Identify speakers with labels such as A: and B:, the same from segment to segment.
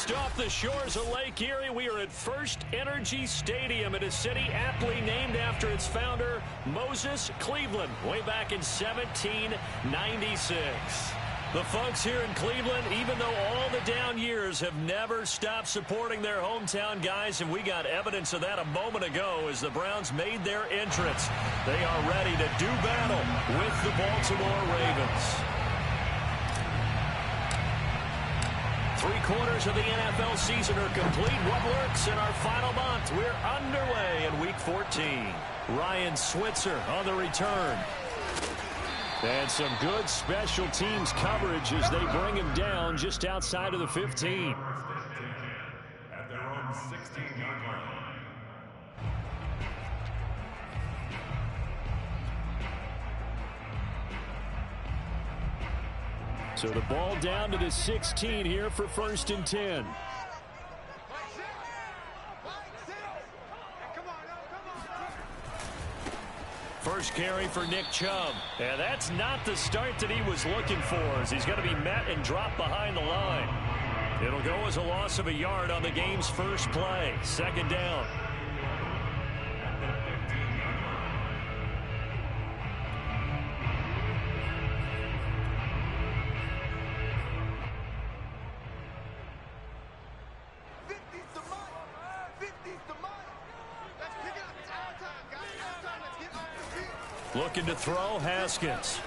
A: Just off the shores of Lake Erie, we are at First Energy Stadium in a city aptly named after its founder, Moses Cleveland, way back in 1796. The folks here in Cleveland, even though all the down years, have never stopped supporting their hometown guys, and we got evidence of that a moment ago as the Browns made their entrance. They are ready to do battle with the Baltimore Ravens. 3/4 of the NFL season are complete. What lurks in our final month? We're underway in Week 14. Ryan Switzer on the return. And some good special teams coverage as they bring him down just outside of the 15.
B: At their own 16-yard line.
A: So the ball down to the 16 here for 1st and 10. First carry for Nick Chubb. And that's not the start that he was looking for, as he's going to be met and dropped behind the line. It'll go as a loss of a yard on the game's first play. 2nd down. Looking to throw, Haskins.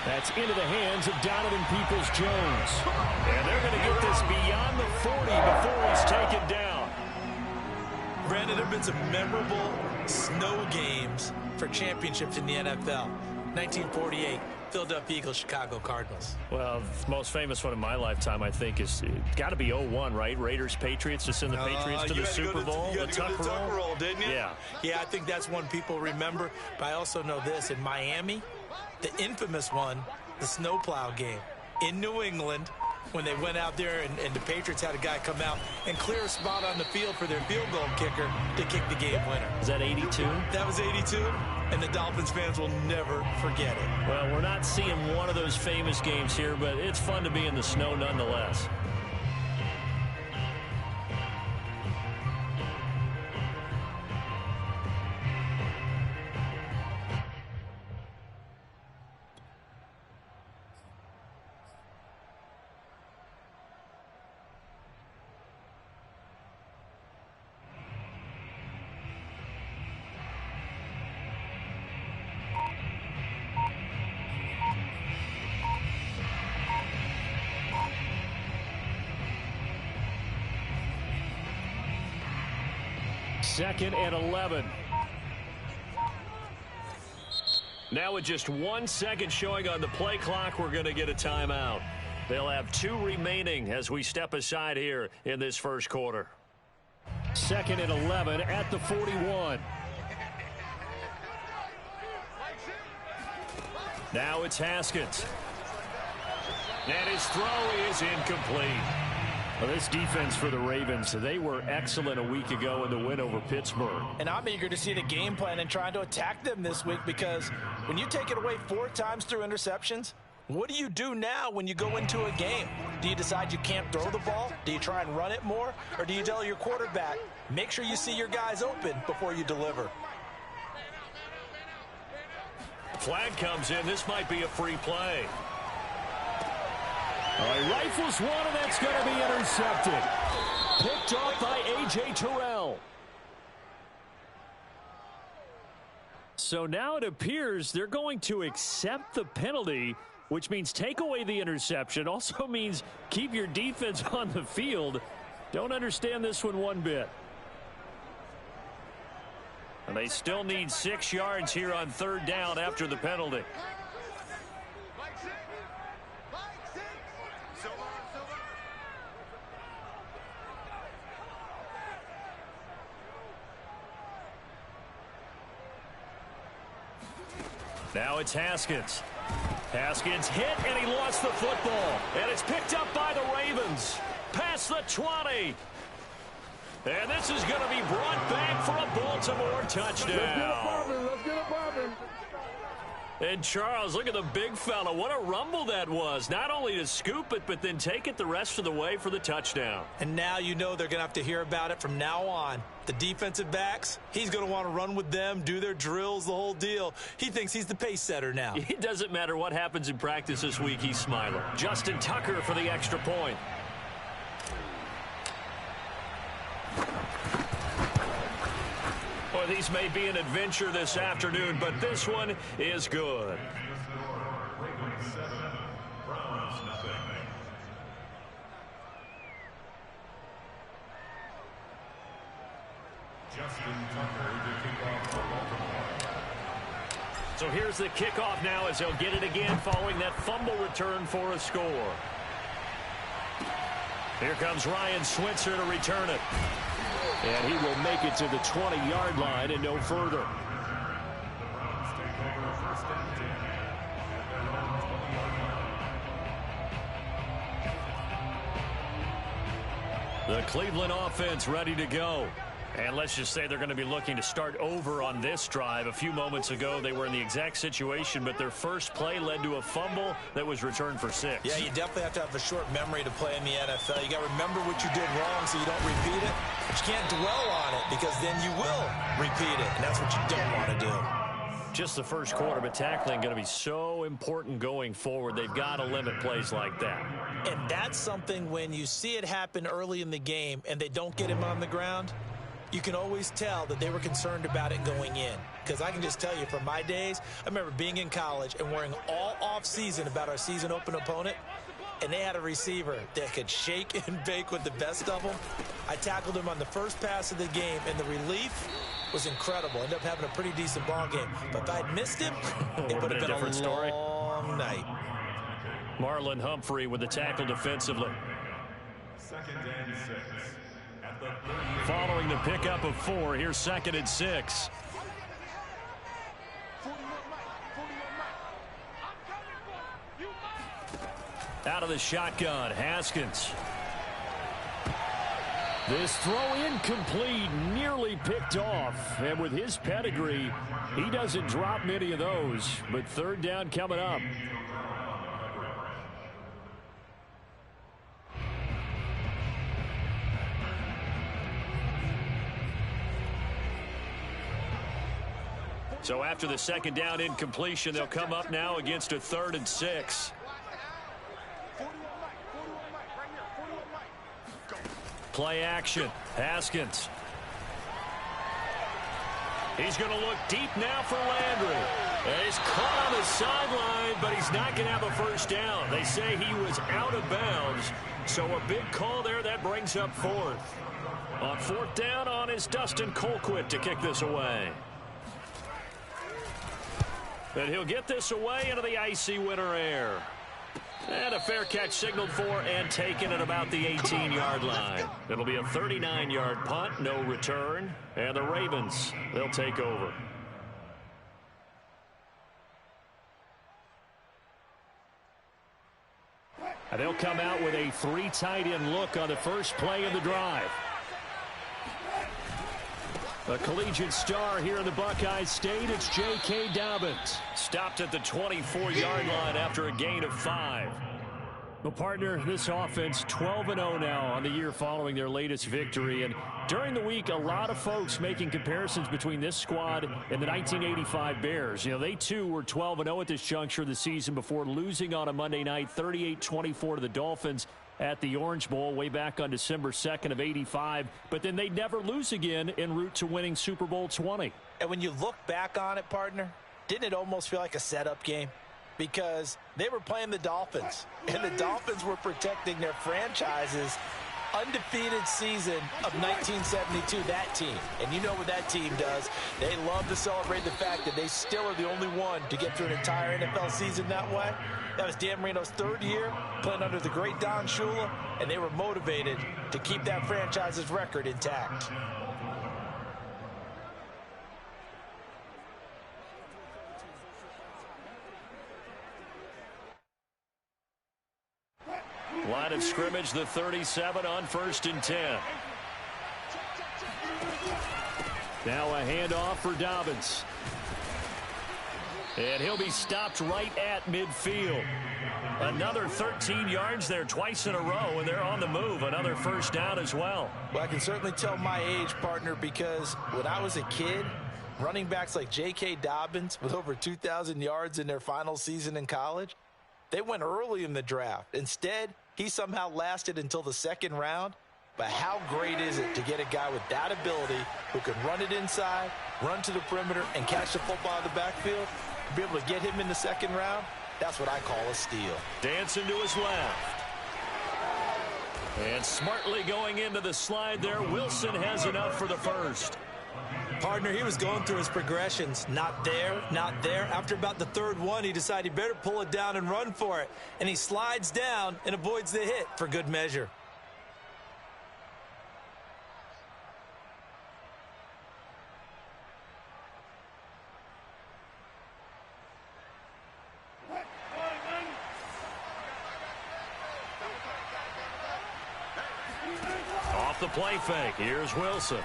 A: That's into the hands of Donovan Peoples-Jones. And they're going to get this beyond the 40 before he's taken down.
C: Brandon, there have been some memorable snow games for championships in the NFL. 1948, Philadelphia Eagles, Chicago Cardinals.
A: Well, the most famous one in my lifetime, I think, is got to be 01, right? Raiders, Patriots, to send the Patriots to the Super Bowl.
C: You had to go to the Tuck roll, didn't you?
A: Yeah.
C: Yeah, I think that's one people remember. But I also know this. In Miami, the infamous one, the snowplow game. In New England, when they went out there and the Patriots had a guy come out and clear a spot on the field for their field goal kicker to kick the game winner.
A: Is that 82?
C: That was 82. And the Dolphins fans will never forget it.
A: Well, we're not seeing one of those famous games here, but it's fun to be in the snow nonetheless. Second and 11. Now with just 1 second showing on the play clock, we're going to get a timeout. They'll have 2 remaining as we step aside here in this first quarter. 2nd and 11 at the 41. Now it's Haskins. And his throw is incomplete. Well, this defense for the Ravens, they were excellent a week ago in the win over Pittsburgh.
D: And I'm eager to see the game plan and trying to attack them this week, because when you take it away 4 times through interceptions, what do you do now when you go into a game? Do you decide you can't throw the ball? Do you try and run it more? Or do you tell your quarterback, make sure you see your guys open before you deliver?
A: Flag comes in. This might be a free play. All right, rifles one, and that's going to be intercepted. Picked off by A.J. Terrell. So now it appears they're going to accept the penalty, which means take away the interception. Also means keep your defense on the field. Don't understand this one bit. And they still need 6 yards here on 3rd down after the penalty. Now it's Haskins. Haskins hit, and he lost the football. And it's picked up by the Ravens. Past the 20. And this is going to be brought back for a Baltimore touchdown.
E: Let's get it popping.
A: And Charles, look at the big fella. What a rumble that was. Not only to scoop it, but then take it the rest of the way for the touchdown.
C: And now you know they're going to have to hear about it from now on. The defensive backs, he's going to want to run with them, do their drills, the whole deal. He thinks he's the pace setter now.
A: It doesn't matter what happens in practice this week, he's smiling. Justin Tucker for the extra point. Well, these may be an adventure this afternoon, but this one is good. So here's the kickoff now as he'll get it again following that fumble return for a score. Here comes Ryan Switzer to return it. And he will make it to the 20-yard line and no further. The Cleveland offense ready to go. And let's just say they're going to be looking to start over on this drive. A few moments ago, they were in the exact situation, but their first play led to a fumble that was returned for 6.
C: Yeah, you definitely have to have a short memory to play in the NFL. You got to remember what you did wrong so you don't repeat it. But you can't dwell on it because then you will repeat it, and that's what you don't want to do.
A: Just the first quarter, but tackling going to be so important going forward. They've got to limit plays like that.
C: And that's something when you see it happen early in the game and they don't get him on the ground, you can always tell that they were concerned about it going in. Because I can just tell you from my days, I remember being in college and worrying all off-season about our season open opponent, and they had a receiver that could shake and bake with the best of them. I tackled him on the first pass of the game, and the relief was incredible. Ended up having a pretty decent ball game. But if I'd missed him, it would have been a
A: different story.
C: Long night.
A: Marlon Humphrey with the tackle defensively.
B: 2nd and 6. At the 30.
A: Following the pickup of 4, here's 2nd and 6. Out of the shotgun, Haskins. This throw incomplete, nearly picked off. And with his pedigree, he doesn't drop many of those. But 3rd down coming up. So after the 2nd down incompletion, they'll come up now against a 3rd and 6. Play action. Haskins. He's going to look deep now for Landry. And he's caught on the sideline, but he's not going to have a first down. They say he was out of bounds. So a big call there. That brings up 4th. On 4th down on is Dustin Colquitt to kick this away. And he'll get this away into the icy winter air. And a fair catch signaled for and taken at about the 18-yard line. It'll be a 39-yard punt, no return. And the Ravens, they'll take over. And they'll come out with a 3 tight end look on the first play of the drive. A collegiate star here in the Buckeye State, it's J.K. Dobbins. Stopped at the 24-yard line after a gain of 5. Well, partner, this offense 12-0 now on the year following their latest victory. And during the week, a lot of folks making comparisons between this squad and the 1985 Bears. You know, they too were 12-0 at this juncture of the season before losing on a Monday night 38-24 to the Dolphins at the Orange Bowl way back on December 2nd of 85. But then they'd never lose again en route to winning Super Bowl 20.
C: And when you look back on it, partner, didn't it almost feel like a setup game? Because they were playing the Dolphins, and the Dolphins were protecting their franchise's undefeated season of 1972, that team. And you know what that team does. They love to celebrate the fact that they still are the only one to get through an entire NFL season that way. That was Dan Marino's 3rd year playing under the great Don Shula, and they were motivated to keep that franchise's record intact.
A: Line of scrimmage, the 37 on 1st and 10. Now a handoff for Dobbins. And he'll be stopped right at midfield. Another 13 yards there twice in a row, and they're on the move. Another first down as well.
D: Well, I can certainly tell my age, partner, because when I was a kid, running backs like J.K. Dobbins with over 2,000 yards in their final season in college, they went early in the draft. Instead, he somehow lasted until the second round. But how great is it to get a guy with that ability who can run it inside, run to the perimeter, and catch the football in the backfield? To be able to get him in the second round, that's what I call a steal.
A: Dancing to his left. And smartly going into the slide there, Wilson has enough for the first.
C: Partner, he was going through his progressions. Not there, not there. After about the third one, he decided he better pull it down and run for it. And he slides down and avoids the hit for good measure.
A: Off the play fake. Here's Wilson.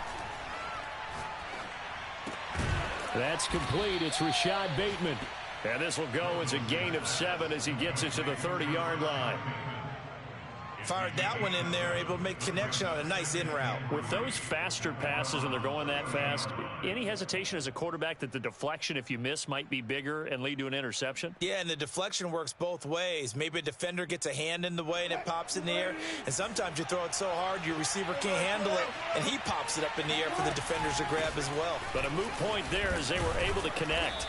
A: That's complete. It's Rashad Bateman. And this will go as a gain of 7 as he gets it to the 30-yard line.
C: Fired that one in there, able to make connection on a nice in route.
A: With those faster passes when they're going that fast, any hesitation as a quarterback that the deflection, if you miss, might be bigger and lead to an interception?
C: Yeah, and the deflection works both ways. Maybe a defender gets a hand in the way and it pops in the air. And sometimes you throw it so hard your receiver can't handle it, and he pops it up in the air for the defenders to grab as well.
A: But a moot point there as they were able to connect.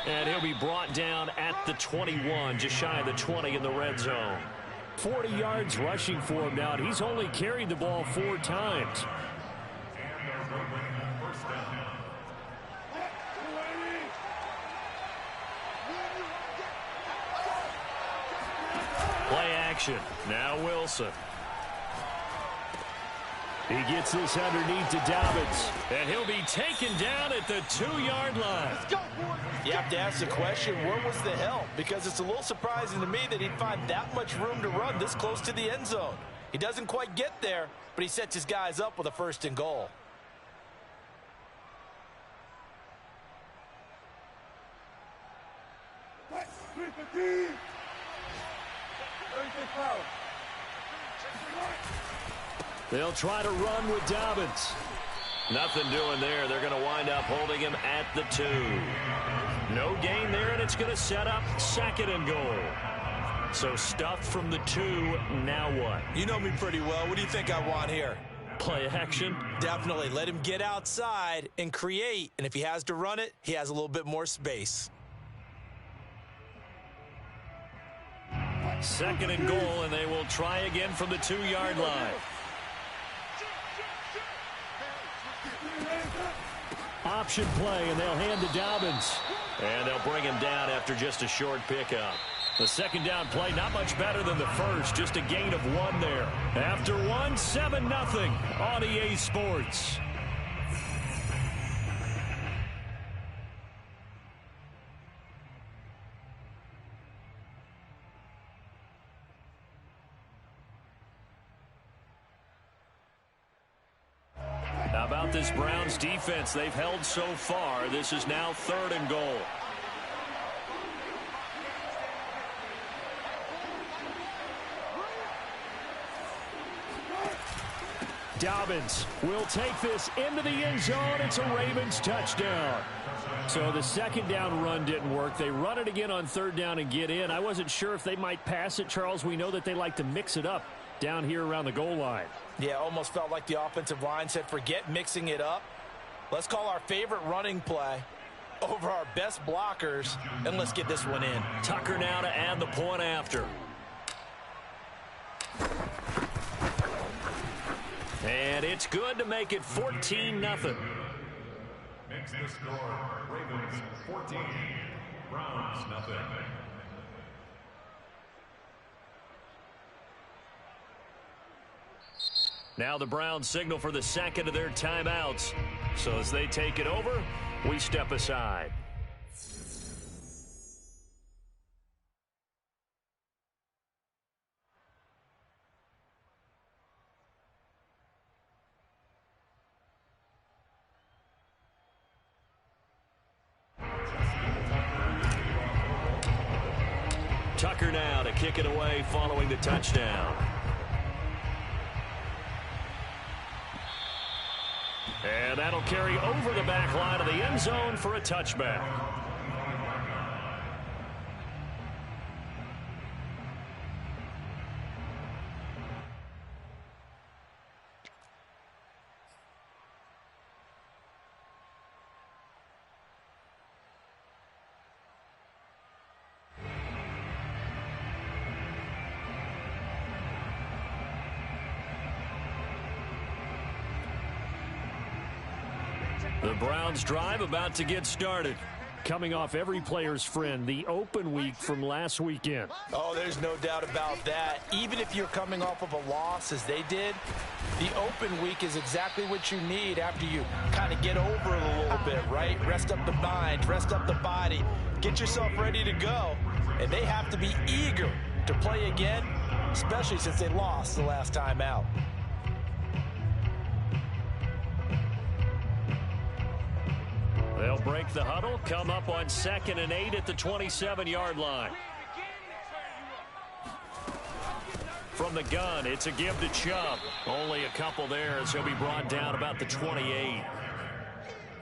A: And he'll be brought down at the 21, just shy of the 20 in the red zone. 40 yards rushing for him now, and he's only carried the ball 4 times. Play action. Now Wilson. He gets this underneath to Dobbins, and he'll be taken down at the 2-yard line.
D: You have to ask the question, where was the help? Because it's a little surprising to me that he'd find that much room to run this close to the end zone. He doesn't quite get there, but he sets his guys up with a 1st and goal.
A: They'll try to run with Dobbins. Nothing doing there. They're going to wind up holding him at the 2. No gain there, and it's going to set up 2nd and goal. So stuffed from the 2. Now what?
C: You know me pretty well. What do you think I want here?
A: Play action?
C: Definitely. Let him get outside and create. And if he has to run it, he has a little bit more space.
A: 2nd and goal, and they will try again from the 2-yard line. Option play, and they'll hand to Dobbins. And they'll bring him down after just a short pickup. The 2nd down play, not much better than the first. Just a gain of 1 there. After 1, 7-0 on EA Sports. How about this Browns defense? They've held so far. This is now 3rd and goal. Dobbins will take this into the end zone. It's a Ravens touchdown. So the 2nd down run didn't work. They run it again on 3rd down and get in. I wasn't sure if they might pass it, Charles. We know that they like to mix it up down here around the goal line.
D: Yeah, almost felt like the offensive line said, forget mixing it up. Let's call our favorite running play over our best blockers, and let's get this one in.
A: Tucker now to add the point after. And it's good to make it 14-0.
B: Makes the score Ravens 14, Browns 0.
A: Now the Browns signal for the 2nd of their timeouts. So as they take it over, we step aside. kick it away following the touchdown. And that'll carry over the back line of the end zone for a touchback. The Browns drive about to get started. Coming off every player's friend, the open week from last weekend.
D: Oh, there's no doubt about that. Even if you're coming off of a loss as they did, the open week is exactly what you need after you kind of get over it a little bit, right? Rest up the mind, rest up the body, get yourself ready to go. And they have to be eager to play again, especially since they lost the last time out.
A: They'll break the huddle, come up on 2nd and 8 at the 27-yard line. From the gun, it's a give to Chubb. Only a couple there as he'll be brought down about the 28.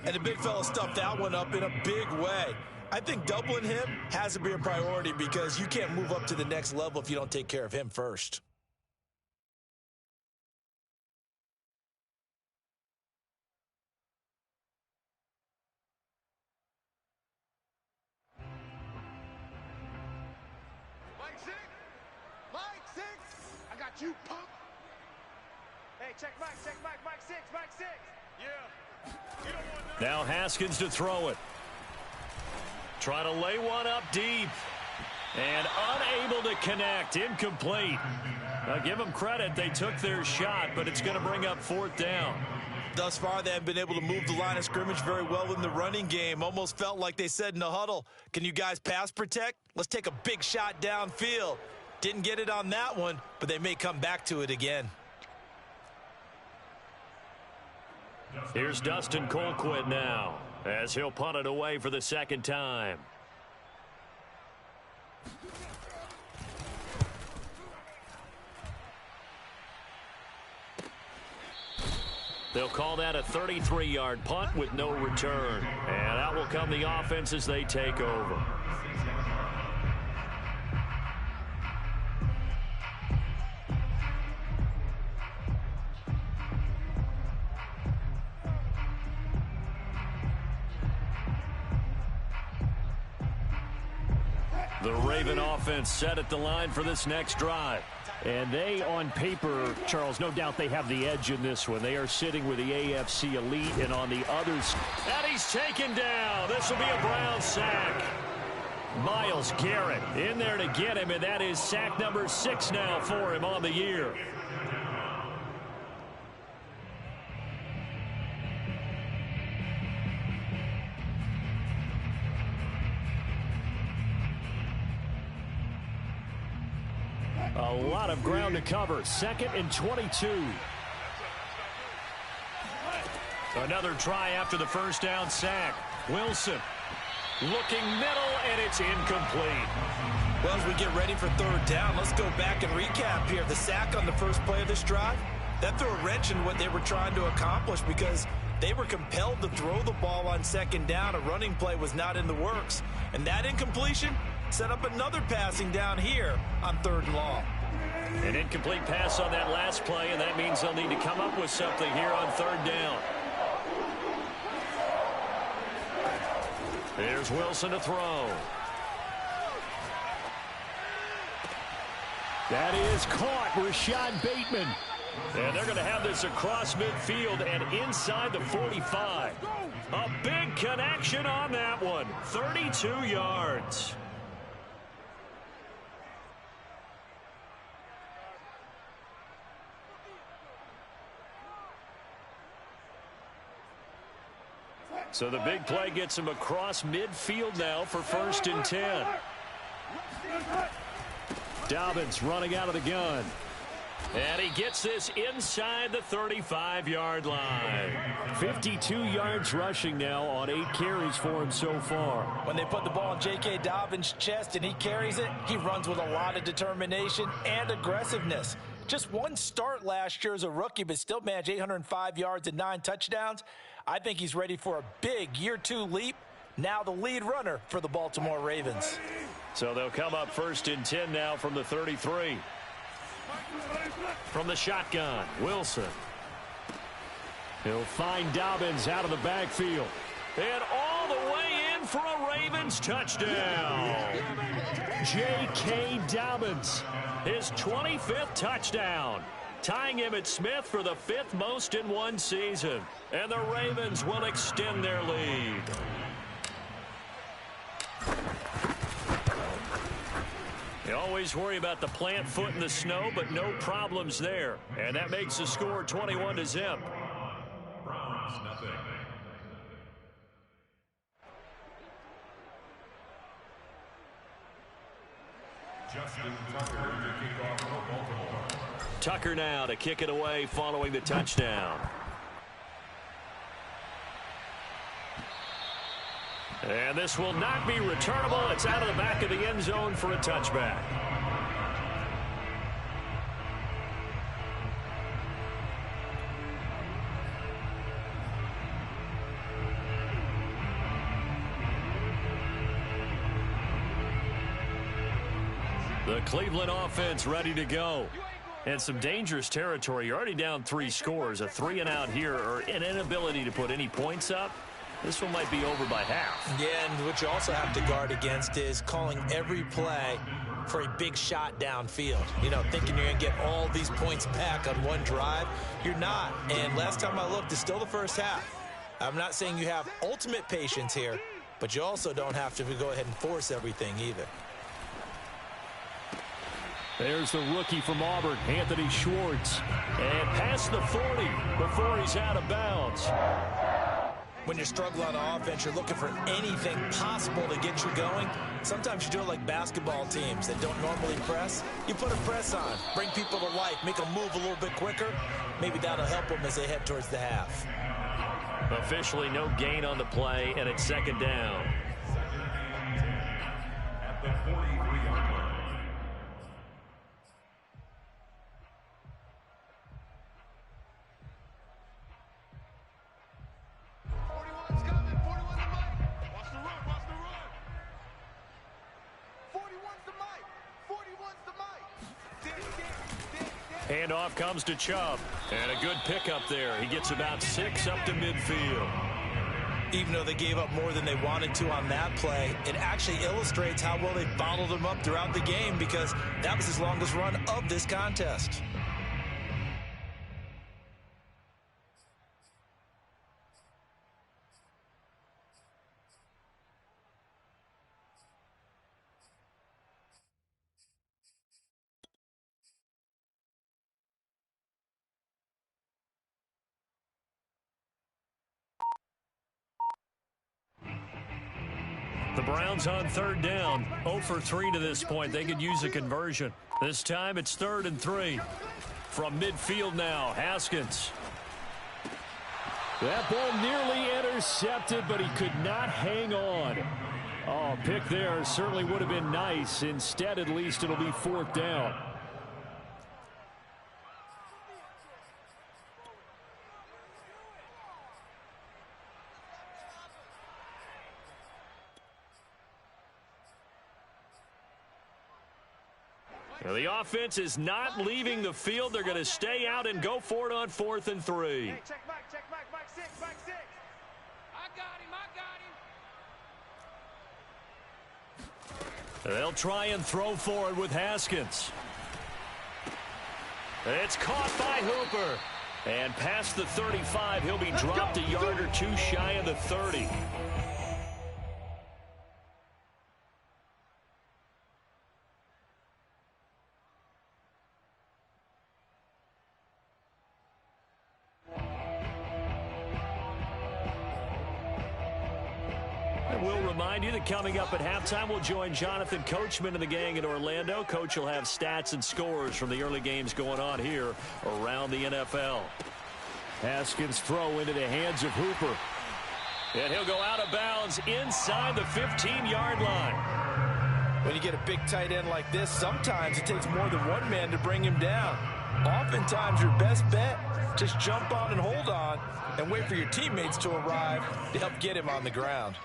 C: And the big fella stuffed that one up in a big way. I think doubling him has to be a priority because you can't move up to the next level if you don't take care of him first.
E: You punk. Hey, check Mike 6. Yeah. You don't want that.
A: Now Haskins to throw it. Try to lay one up deep. And unable to connect. Incomplete. Now give them credit. They took their shot, but it's going to bring up 4th down.
C: Thus far, they haven't been able to move the line of scrimmage very well in the running game. Almost felt like they said in the huddle, can you guys pass protect? Let's take a big shot downfield. Didn't get it on that one, but they may come back to it again.
A: Here's Dustin Colquitt now as he'll punt it away for the 2nd time. They'll call that a 33-yard punt with no return. And out will come the offense as they take over. The Raven offense set at the line for this next drive.
F: And they, on paper, Charles, no doubt they have the edge in this one. They are sitting with the AFC elite, and on the others.
A: And he's taken down. This will be a Brown sack. Myles Garrett in there to get him, and that is sack number 6 now for him on the year.
F: A lot of ground to cover. 2nd and 22.
A: Another try after the first down sack. Wilson looking middle, and it's incomplete.
C: Well, as we get ready for 3rd down, let's go back and recap here. The sack on the first play of this drive, that threw a wrench in what they were trying to accomplish because they were compelled to throw the ball on 2nd down. A running play was not in the works. And that incompletion set up another passing down here on 3rd and long.
A: An incomplete pass on that last play, and that means they'll need to come up with something here on 3rd down. Here's Wilson to throw.
F: That is caught. Rashad Bateman.
A: And they're going to have this across midfield and inside the 45. A big connection on that one. 32 yards. So the big play gets him across midfield now for 1st and 10. Dobbins running out of the gun. And he gets this inside the 35-yard line. 52 yards rushing now on 8 carries for him so far.
D: When they put the ball in J.K. Dobbins' chest and he carries it, he runs with a lot of determination and aggressiveness. Just one start last year as a rookie, but still managed 805 yards and 9 touchdowns. I think he's ready for a big year 2 leap. Now the lead runner for the Baltimore Ravens.
A: So they'll come up 1st and 10 now from the 33. From the shotgun, Wilson. He'll find Dobbins out of the backfield. And all the way in for a Ravens touchdown. J.K. Dobbins, his 25th touchdown, tying him at Smith for the 5th most in one season. And the Ravens will extend their lead. You always worry about the plant foot in the snow, but no problems there. And that makes the score 21-0.
B: Browns, nothing. Justin Tucker to kick off for Baltimore.
A: Tucker now to kick it away following the touchdown. And this will not be returnable. It's out of the back of the end zone for a touchback. The Cleveland offense ready to go. And some dangerous territory. You're already down 3 scores. A 3-and-out here or an inability to put any points up. This one might be over by half.
C: Yeah, and what you also have to guard against is calling every play for a big shot downfield. You know, thinking you're going to get all these points back on one drive. You're not. And last time I looked, it's still the first half. I'm not saying you have ultimate patience here, but you also don't have to go ahead and force everything either.
A: There's the rookie from Auburn, Anthony Schwartz. And past the 40 before he's out of bounds.
C: When you're struggling on offense, you're looking for anything possible to get you going. Sometimes you do it like basketball teams that don't normally press. You put a press on, bring people to life, make them move a little bit quicker. Maybe that'll help them as they head towards the half.
A: Officially no gain on the play, and it's 2nd down.
B: At the 43-yard line.
A: Handoff comes to Chubb. And a good pickup there. He gets about 6 up to midfield.
C: Even though they gave up more than they wanted to on that play, it actually illustrates how well they bottled him up throughout the game because that was his longest run of this contest.
A: The Browns on 3rd down. 0 for 3 to this point. They could use a conversion. This time it's 3rd and 3. From midfield now, Haskins. That ball nearly intercepted, but he could not hang on. Oh, pick there certainly would have been nice. Instead, at least it'll be 4th down. The offense is not leaving the field. They're going to stay out and go for it on 4th and 3.
E: Hey, check Mike, Mike 6, Mike 6. I got him.
A: They'll try and throw for it with Haskins. It's caught by Hooper. And past the 35, he'll be dropped a yard or 2 shy of the 30. we'll remind you that coming up at halftime, we'll join Jonathan Coachman and the gang in Orlando. Coach will have stats and scores from the early games going on here around the NFL.
F: Haskins throw into the hands of Hooper.
A: And he'll go out of bounds inside the 15-yard line.
D: When you get a big tight end like this, sometimes it takes more than one man to bring him down. Oftentimes, your best bet, just jump on and hold on and wait for your teammates to arrive to help get him on the ground.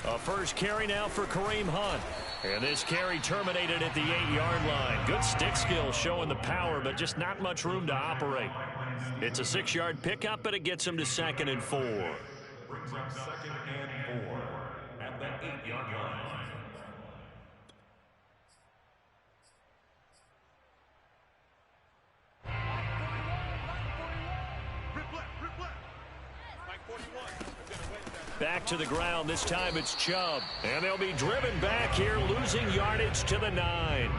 A: A first carry now for Kareem Hunt. And this carry terminated at the 8-yard line. Good stick skill showing the power, but just not much room to operate. It's a 6-yard pickup, but it gets him to 2nd and 4.
B: Brings up 2nd and 4 at the 8-yard line.
A: Back to the ground. This time it's Chubb. And they'll be driven back here, losing yardage to the 9.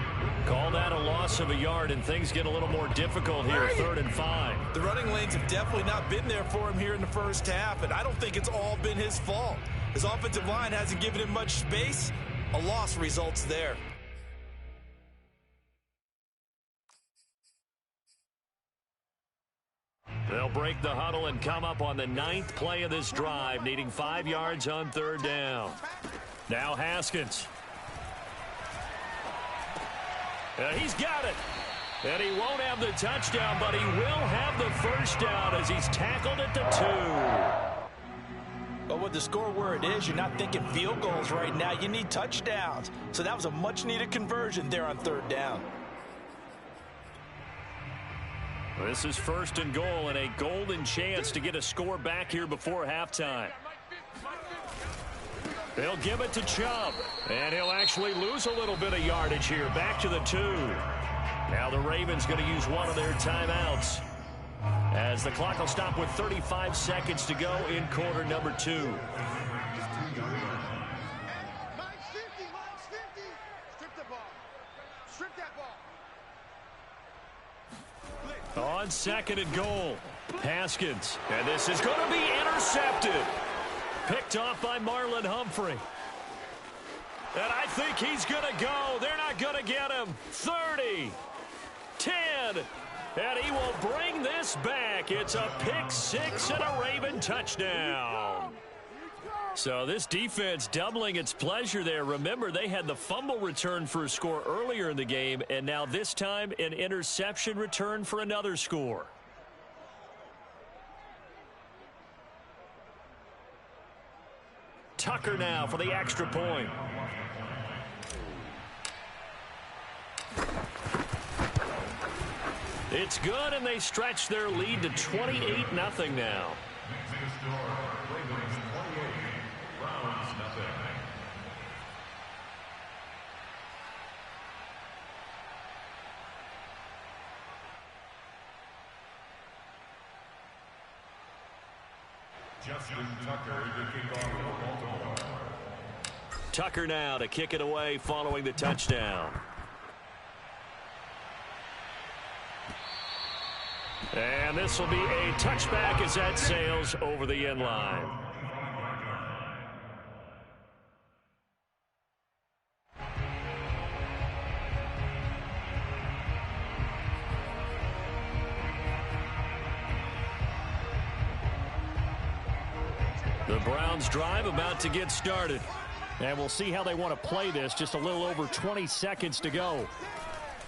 A: Call that a loss of a yard, and things get a little more difficult here, 3rd and 5.
C: The running lanes have definitely not been there for him here in the first half, and I don't think it's all been his fault. His offensive line hasn't given him much space. A loss results there.
A: They'll break the huddle and come up on the 9th play of this drive, needing 5 yards on 3rd down. Now Haskins. He's got it. And he won't have the touchdown, but he will have the first down as he's tackled at the 2.
D: But with the score where it is, you're not thinking field goals right now. You need touchdowns. So that was a much-needed conversion there on 3rd down.
A: This is 1st and goal and a golden chance to get a score back here before halftime. They'll give it to Chubb, and he'll actually lose a little bit of yardage here. Back to the 2. Now the Ravens going to use one of their timeouts as the clock will stop with 35 seconds to go in quarter number 2.
E: Strip the ball. Strip that ball.
A: On 2nd and goal, Haskins. And this is going to be intercepted. Picked off by Marlon Humphrey. And I think he's going to go. They're not going to get him. 30, 10, and he will bring this back. It's a pick 6 and a Raven touchdown. So this defense doubling its pleasure there. Remember, they had the fumble return for a score earlier in the game, and now this time an interception return for another score. Tucker now for the extra point. It's good, and they stretch their lead to 28-0 now. Tucker now to kick it away following the touchdown. And this will be a touchback as that sails over the end line. The Browns drive about to get started.
F: And we'll see how they want to play this. Just a little over 20 seconds to go.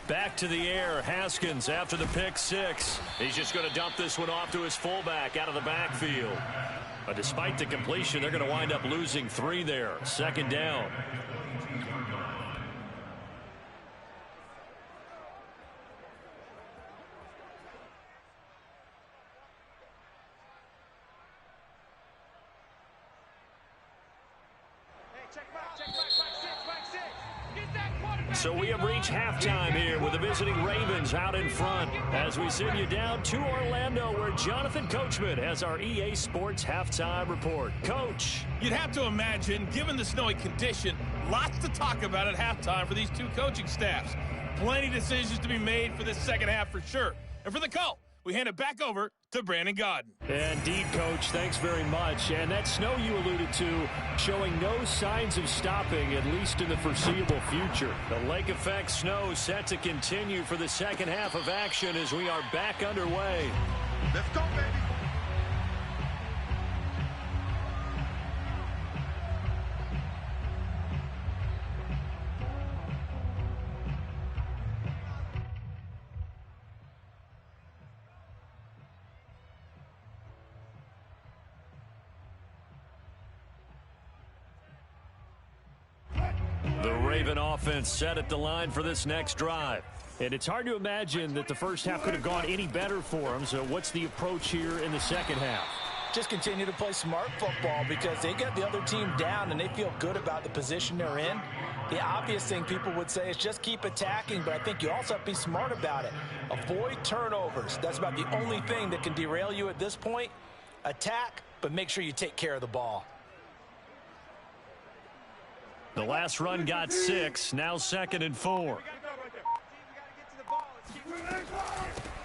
A: Back to the air, Haskins after the pick 6. He's just going to dump this one off to his fullback out of the backfield. But despite the completion, they're going to wind up losing 3 there. 2nd down. So we have reached halftime here with the visiting Ravens out in front as we send you down to Orlando where Jonathan Coachman has our EA Sports halftime report. Coach.
G: You'd have to imagine, given the snowy condition, Lots to talk about at halftime for these two coaching staffs. Plenty of decisions to be made for this second half for sure. And for the call, we hand it back over to Brandon Godden.
F: Indeed, Coach. Thanks very much. And that snow you alluded to showing no signs of stopping, at least in the foreseeable future. The lake effect snow set to continue for the second half of action as we are back underway.
E: Let's go, baby.
A: The Raven offense set at the line for this next drive.
F: And it's hard to imagine that the first half could have gone any better for them. So what's the approach here in the second half?
D: Just continue to play smart football because they get the other team down and they feel good about the position they're in. The obvious thing people would say is just keep attacking, but I think you also have to be smart about it. Avoid turnovers. That's about the only thing that can derail you at this point. Attack, but make sure you take care of the ball.
A: The last run got 6, now 2nd and 4.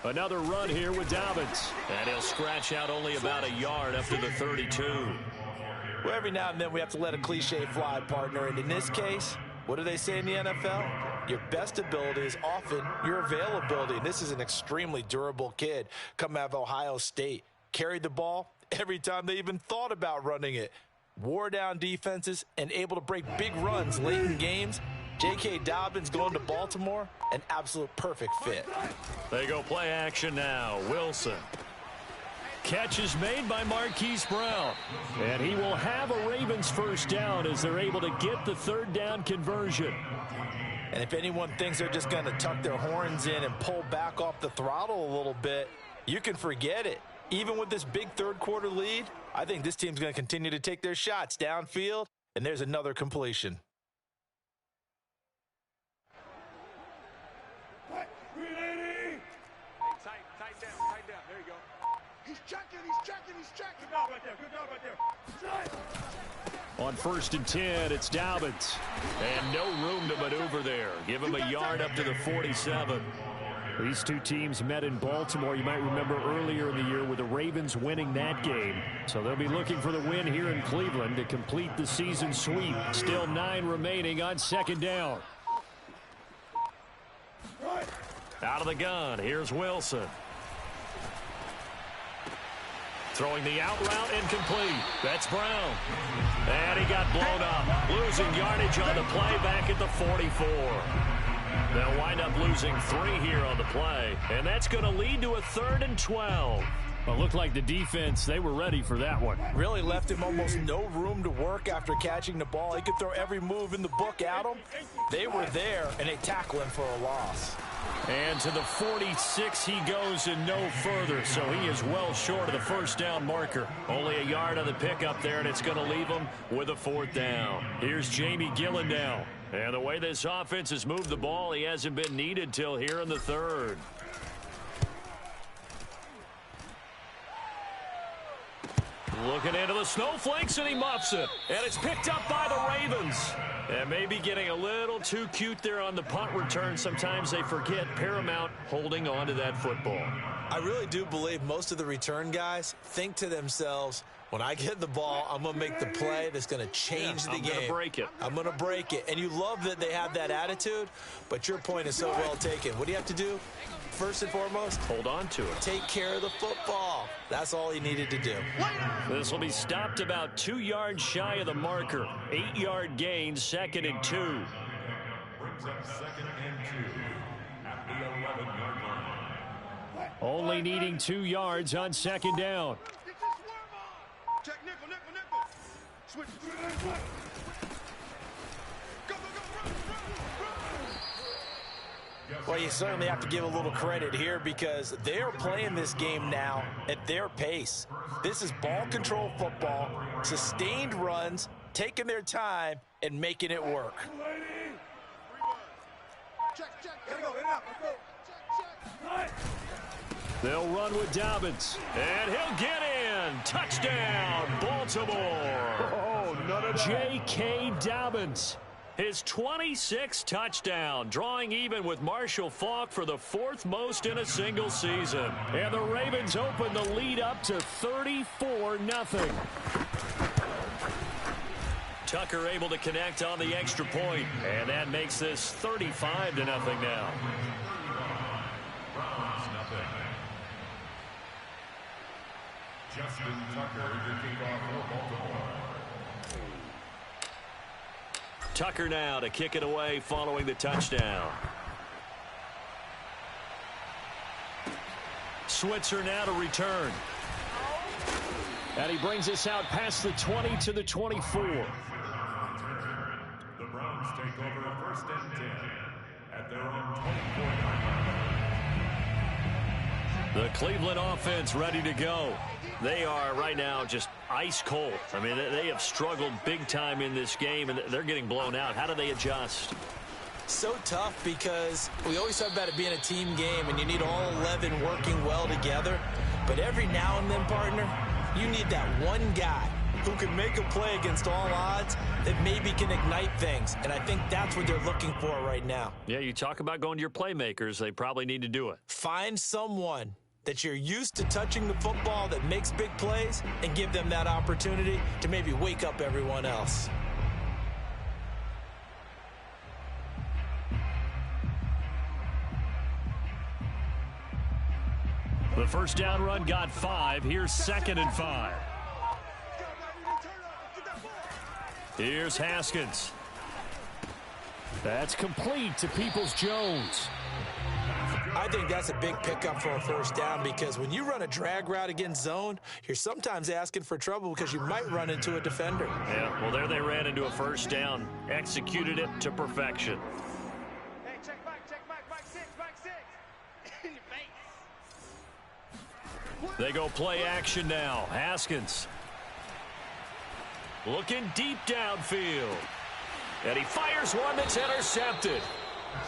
A: Another run here with Dobbins. And he'll scratch out only about a yard up to the 32.
D: Well, every now and then we have to let a cliche fly, partner. And in this case, what do they say in the NFL? Your best ability is often your availability. And this is an extremely durable kid coming out of Ohio State. Carried the ball every time they even thought about running it. Wore down defenses and able to break big runs late in games. J.K. Dobbins going to Baltimore, an absolute perfect fit.
A: They go play action now. Wilson. Catch is made by Marquise Brown. And he will have a Ravens first down as they're able to get the third down conversion.
D: And if anyone thinks they're just going to tuck their horns in and pull back off the throttle a little bit, you can forget it. Even with this big third quarter lead, I think this team's going to continue to take their shots downfield, and there's another completion.
E: Tight down. There you go. He's checking. Good job right there.
F: On 1st and 10, it's Dobbins.
A: And no room to maneuver there. Give him a yard up to the 47.
F: These two teams met in Baltimore, you might remember, earlier in the year with the Ravens winning that game. So they'll be looking for the win here in Cleveland to complete the season sweep. Still 9 remaining on 2nd down.
A: Out of the gun, here's Wilson. Throwing the out route incomplete. That's Brown. And he got blown up. Losing yardage on the play back at the 44. They'll wind up losing 3 here on the play. And that's going to lead to a 3rd and 12.
F: Well, it looked like the defense, they were ready for that one.
D: Really left him almost no room to work after catching the ball. He could throw every move in the book at him. They were there, and they tackle him for a loss.
A: And to the 46 he goes and no further, so he is well short of the first down marker. Only a yard on the pickup there, and it's going to leave him with a 4th down. Here's Jamie Gillen now. And the way this offense has moved the ball, he hasn't been needed till here in the 3rd. Looking into the snowflakes, and he muffs it. And it's picked up by the Ravens. And maybe getting a little too cute there on the punt return. Sometimes they forget paramount holding on to that football.
C: I really do believe most of the return guys think to themselves, when I get the ball, I'm going to make the play that's going to change the game.
A: I'm going to break it.
C: I'm going to break it. And you love that they have that attitude, but your point is so well taken. What do you have to do? First and foremost,
A: hold on to it.
C: Take care of the football. That's all he needed to do.
A: This will be stopped about 2 yards shy of the marker. 8-yard gain, 2nd and 2.
B: Brings up 2nd and 2 at the 11-yard line.
F: Only needing 2 yards on 2nd down.
E: Check nickel. Switch. Go, run.
D: Well, you certainly have to give a little credit here because they're playing this game now at their pace. This is ball control football, sustained runs, taking their time, and making it work.
E: Check. Let's go. Check.
F: They'll run with Dobbins.
A: And he'll get in. Touchdown, Baltimore.
F: Oh, none of that. J.K. Dobbins.
A: His 26th touchdown, drawing even with Marshall Faulk for the 4th most in a single season. And the Ravens open the lead up to 34-0. Tucker able to connect on the extra point, and that makes this 35-0 now.
B: Justin Tucker to kick off for Baltimore.
A: Tucker now to kick it away following the touchdown. Switzer now to return. And he brings us out past the 20 to the 24.
B: The Browns take over a 1st and 10 at their own 24-yard line.
A: The Cleveland offense ready to go. They are right now just ice cold. I mean, they have struggled big time in this game, and they're getting blown out. How do they adjust?
C: So tough because we always talk about it being a team game, and you need all 11 working well together. But every now and then, partner, you need that one guy who can make a play against all odds that maybe can ignite things. And I think that's what they're looking for right now.
A: Yeah, you talk about going to your playmakers. They probably need to do it.
C: Find someone that you're used to touching the football that makes big plays and give them that opportunity to maybe wake up everyone else.
A: The first down run got 5. Here's 2nd and 5. Here's Haskins. That's complete to Peoples-Jones.
C: I think that's a big pickup for a first down because when you run a drag route against zone, you're sometimes asking for trouble because you might run into a defender.
A: Yeah, well, there they ran into a first down. Executed it to perfection.
E: Hey, check back, back 6, In your face.
A: They go play action now. Haskins. Looking deep downfield. And he fires one that's intercepted.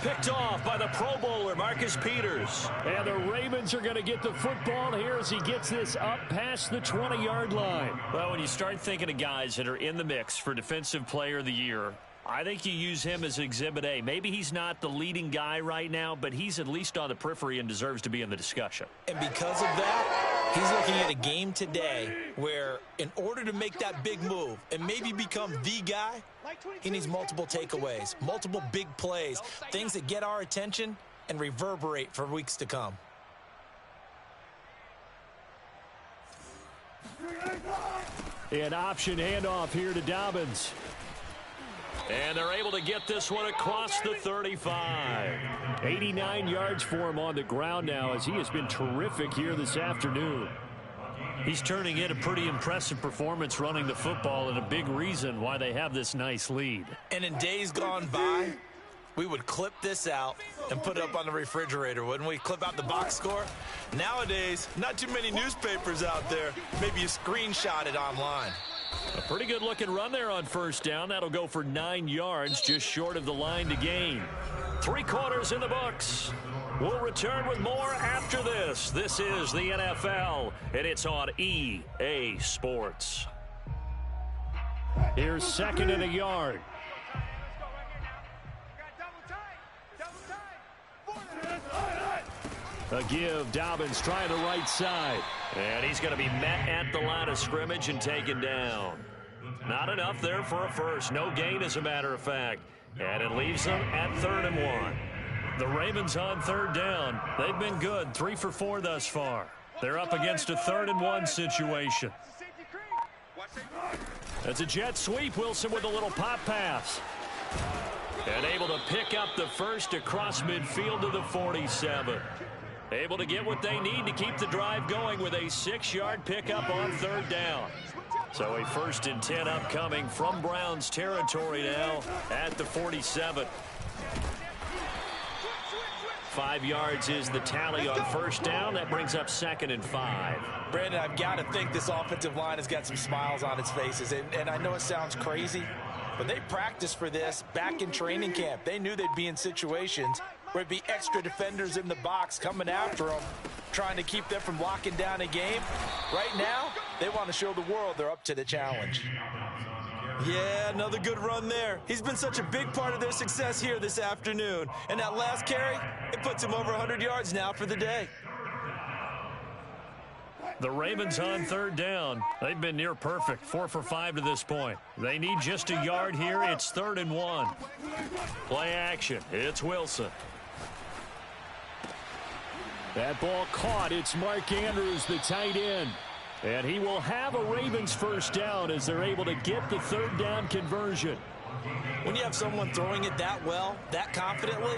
A: Picked off by the Pro Bowler, Marcus Peters.
F: And the Ravens are going to get the football here as he gets this up past the 20-yard line.
A: Well, when you start thinking of guys that are in the mix for Defensive Player of the Year, I think you use him as Exhibit A. Maybe he's not the leading guy right now, but he's at least on the periphery and deserves to be in the discussion.
C: And because of that, he's looking at a game today where in order to make that big move and maybe become the guy, he needs multiple takeaways, multiple big plays, things that get our attention and reverberate for weeks to come.
F: An option handoff here to Dobbins.
A: And they're able to get this one across the 35.
F: 89 yards for him on the ground now as he has been terrific here this afternoon.
A: He's turning in a pretty impressive performance running the football and a big reason why they have this nice lead.
C: And in days gone by, we would clip this out and put it up on the refrigerator, wouldn't we? Clip out the box score. Nowadays, not too many newspapers out there. Maybe you screenshot it online.
A: A pretty good looking run there on first down. That'll go for 9 yards, just short of the line to gain. 3 quarters in the books. We'll return with more after this. This is the NFL, and it's on EA Sports.
F: Here's 2nd and a yard. A give, Dobbins trying the right side.
A: And he's going to be met at the line of scrimmage and taken down. Not enough there for a first. No gain, as a matter of fact. And it leaves them at 3rd and 1. The Ravens on 3rd down. They've been good, 3 for 4 thus far. They're up against a 3rd and 1 situation. That's a jet sweep. Wilson with a little pop pass. And able to pick up the first across midfield to the 47. Able to get what they need to keep the drive going with a 6-yard pickup on 3rd down. So a 1st and 10 upcoming from Browns territory now at the 47. 5 yards is the tally on first down. That brings up 2nd and 5.
C: Brandon, I've got to think this offensive line has got some smiles on its faces. And I know it sounds crazy, but they practiced for this back in training camp. They knew they'd be in situations where it'd be extra defenders in the box coming after them, trying to keep them from locking down a game. Right now, they want to show the world they're up to the challenge.
D: Yeah, another good run there. He's been such a big part of their success here this afternoon. And that last carry, it puts him over 100 yards now for the day.
F: The Ravens on third down. They've been near perfect, 4 for 5 to this point. They need just a yard here. It's 3rd and 1. Play action. It's Wilson.
A: That ball caught. It's Mark Andrews, the tight end. And he will have a Ravens first down as they're able to get the third down conversion.
D: When you have someone throwing it that well, that confidently,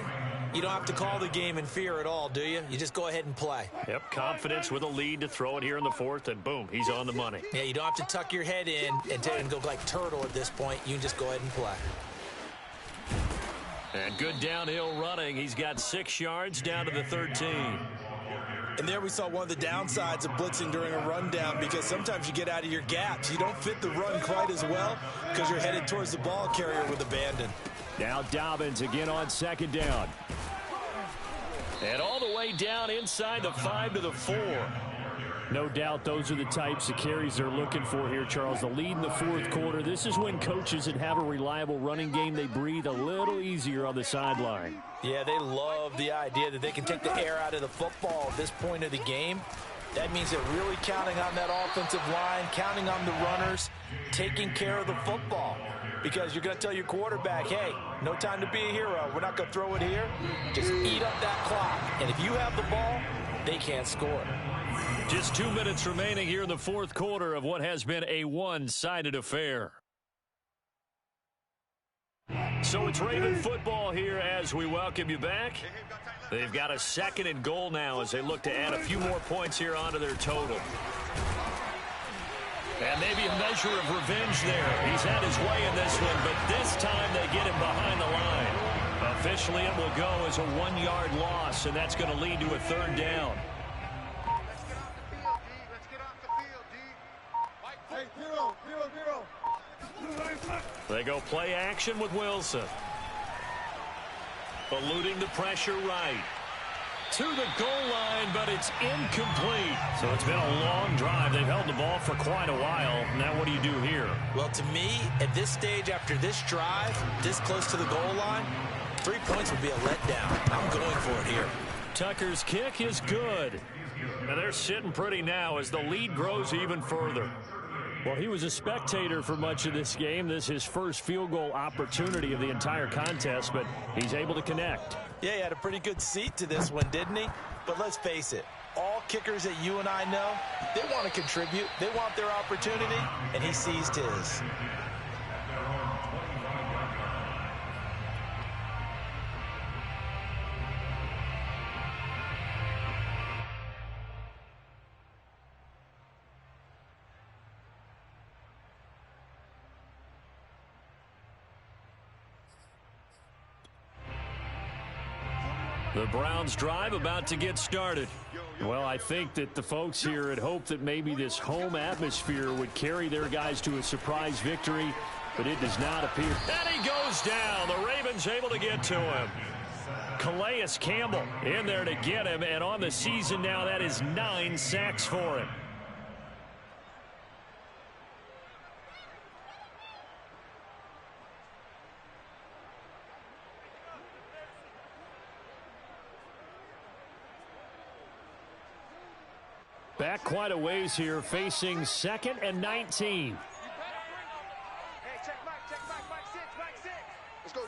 D: you don't have to call the game in fear at all, do you? You just go ahead and play.
F: Yep, confidence with a lead to throw it here in the 4th, and boom, he's on the money.
D: Yeah, you don't have to tuck your head in and go like turtle at this point. You can just go ahead and play.
F: And good downhill running. He's got 6 yards down to the 13.
D: And there we saw one of the downsides of blitzing during a rundown, because sometimes you get out of your gaps. You don't fit the run quite as well because you're headed towards the ball carrier with abandon.
A: Now Dobbins again on 2nd down.
F: And all the way down inside the 5 to the 4.
A: No doubt those are the types of carries they're looking for here, Charles. The lead in the 4th quarter. This is when coaches that have a reliable running game, they breathe a little easier on the sideline.
D: Yeah, they love the idea that they can take the air out of the football at this point of the game. That means they're really counting on that offensive line, counting on the runners, taking care of the football. Because you're going to tell your quarterback, hey, no time to be a hero. We're not going to throw it here. Just eat up that clock. And if you have the ball, they can't score.
F: Just 2 minutes remaining here in the 4th quarter of what has been a one-sided affair. So it's Raven football here as we welcome you back. They've got a 2nd and goal now as they look to add a few more points here onto their total. And maybe a measure of revenge there. He's had his way in this one, but this time they get him behind the line. Officially, it will go as a 1-yard loss, and that's going to lead to a 3rd down. They go play action with Wilson. Eluding the pressure right. To the goal line, but it's incomplete. So it's been a long drive. They've held the ball for quite a while. Now what do you do here?
D: Well, to me, at this stage, after this drive, this close to the goal line, 3 points would be a letdown. I'm going for it here.
F: Tucker's kick is good. And they're sitting pretty now as the lead grows even further.
A: Well, he was a spectator for much of this game. This is his first field goal opportunity of the entire contest, but he's able to connect.
D: Yeah, he had a pretty good seat to this one, didn't he? But let's face it, all kickers that you and I know, they want to contribute. They want their opportunity, and he seized his.
F: The Browns drive about to get started.
A: Well, I think that the folks here had hoped that maybe this home atmosphere would carry their guys to a surprise victory, but it does not appear.
F: And he goes down. The Ravens able to get to him. Calais Campbell in there to get him, and on the season now, that is 9 sacks for him.
A: Back quite a ways here, facing 2nd and 19.
E: Hey, check Mike, Mike 6, Mike 6. Let's go,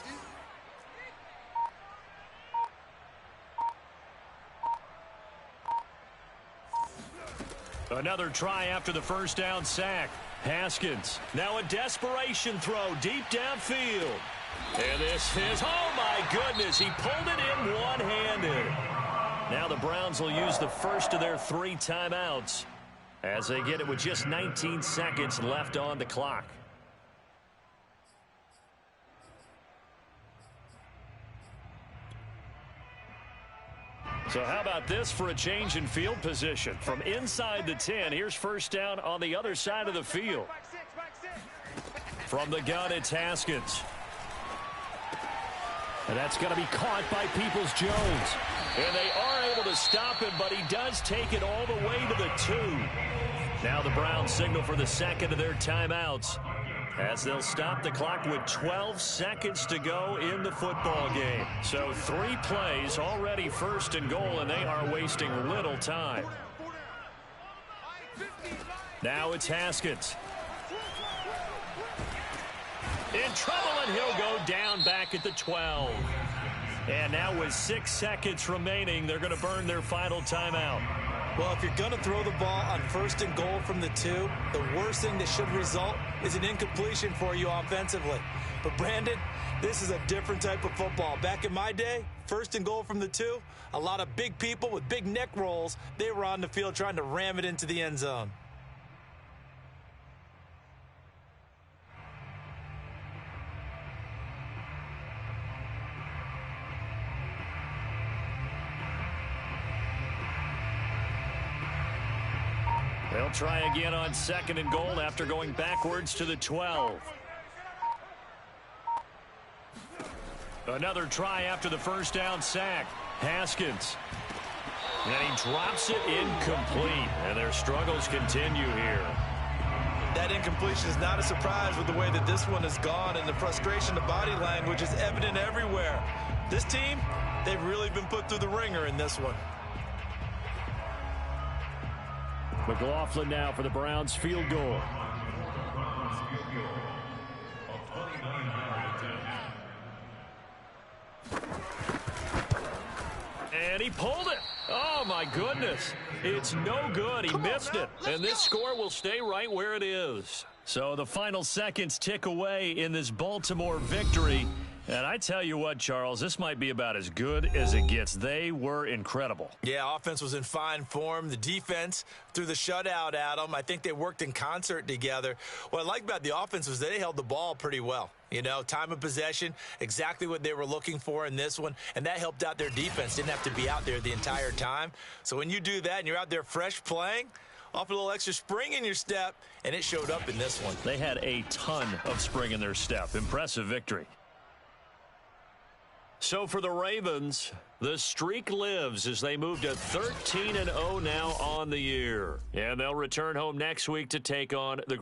E: D.
F: Another try after the first down sack. Haskins, now a desperation throw deep downfield. And this is, oh my goodness, he pulled it in one-handed. Now the Browns will use the first of their 3 timeouts as they get it with just 19 seconds left on the clock. So how about this for a change in field position? From inside the 10, here's first down on the other side of the field. From the gun, it's Haskins.
A: And that's going to be caught by Peoples-Jones.
F: And they are able to stop him, but he does take it all the way to the 2. Now the Browns signal for the second of their timeouts
A: as they'll stop the clock with 12 seconds to go in the football game. So 3 plays already first and goal, and they are wasting little time. Now it's Haskins. In trouble, and he'll go down back at the 12. And now with 6 seconds remaining, they're going to burn their final timeout.
C: Well, if you're going to throw the ball on first and goal from the 2, the worst thing that should result is an incompletion for you offensively. But, Brandon, this is a different type of football. Back in my day, first and goal from the 2, a lot of big people with big neck rolls, they were on the field trying to ram it into the end zone.
A: They'll try again on second and goal after going backwards to the 12. Another try after the first down sack. Haskins. And he drops it incomplete. And their struggles continue here.
C: That incompletion is not a surprise with the way that this one has gone, and the frustration, the body language is evident everywhere. This team, they've really been put through the ringer in this one.
F: McLaughlin now for the Browns field goal.
A: And he pulled it. Oh, my goodness. It's no good. He missed it. And this score will stay right where it is. So the final seconds tick away in this Baltimore victory. And I tell you what, Charles, this might be about as good as it gets. They were incredible.
C: Yeah, offense was in fine form. The defense threw the shutout at them. I think they worked in concert together. What I like about the offense was they held the ball pretty well. You know, time of possession, exactly what they were looking for in this one, and that helped out their defense. Didn't have to be out there the entire time. So when you do that and you're out there fresh playing, off a little extra spring in your step, and it showed up in this one.
A: They had a ton of spring in their step. Impressive victory. So for the Ravens, the streak lives as they move to 13-0 now on the year. And they'll return home next week to take on the